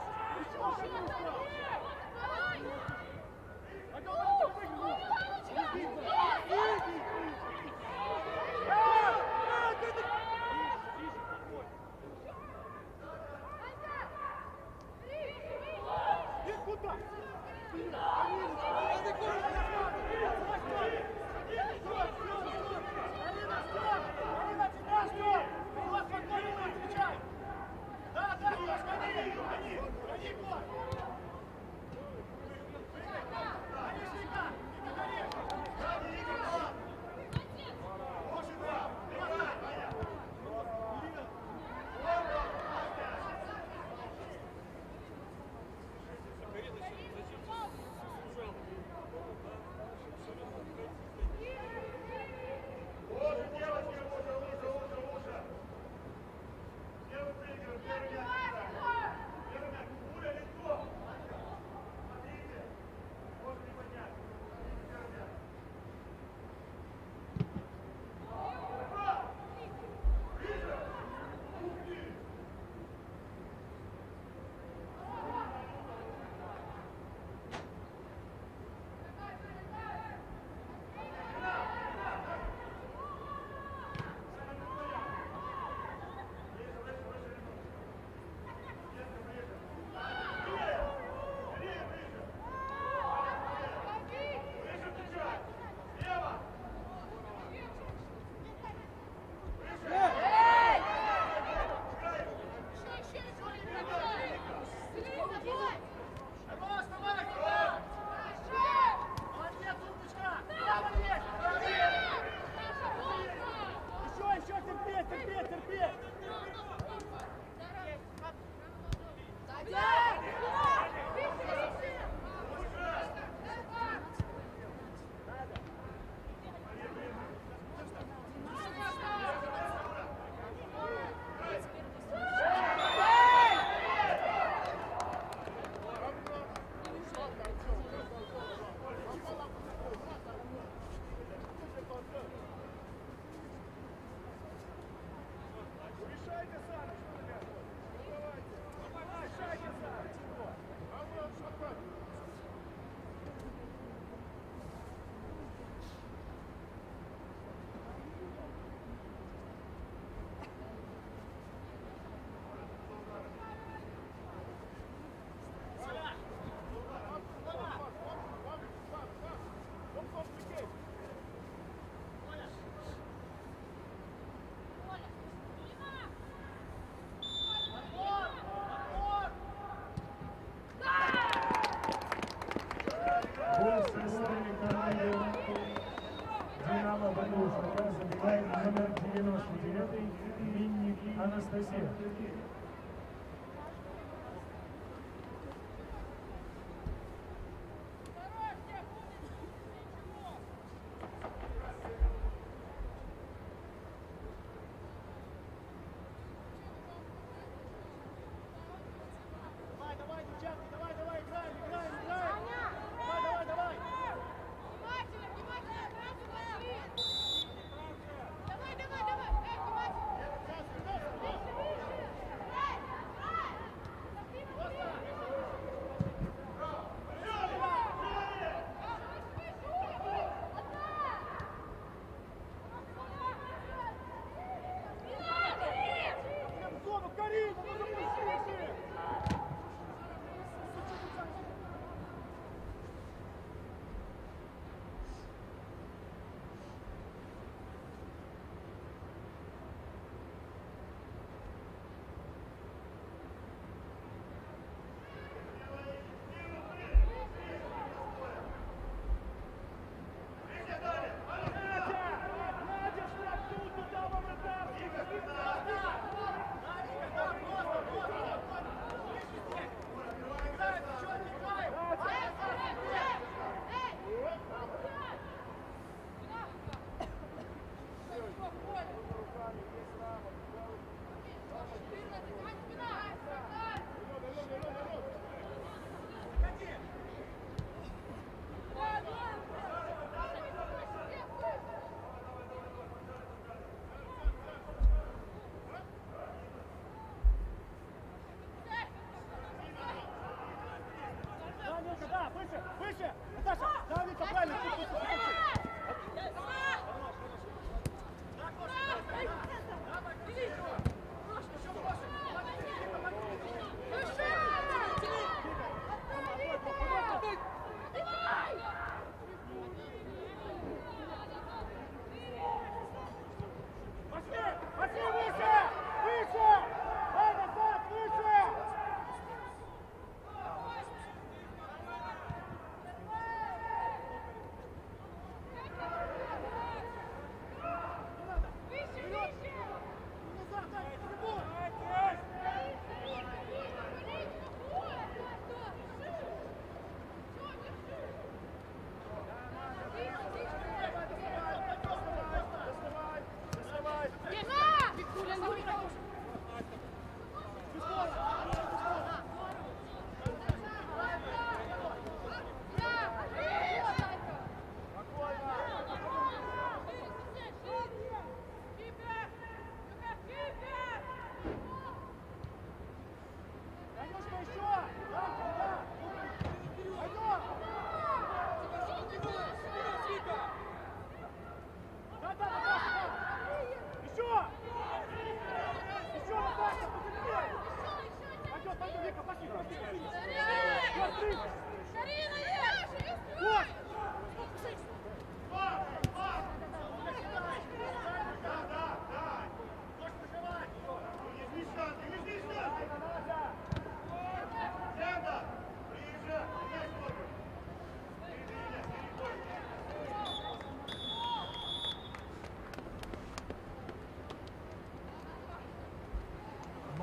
Динамо Бадушка забивает номер 99 Минник Анастасия. Давай, девчатки, давай, играем! Давай!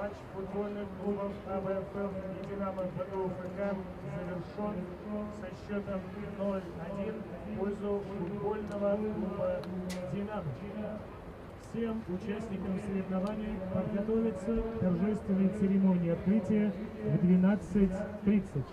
Матч футбольных клубов АБФ и Динамо БДУФК завершен со счетом 0-1 в пользу футбольного клуба «Динамо». Всем участникам соревнований подготовиться к торжественной церемонии открытия в 12:30.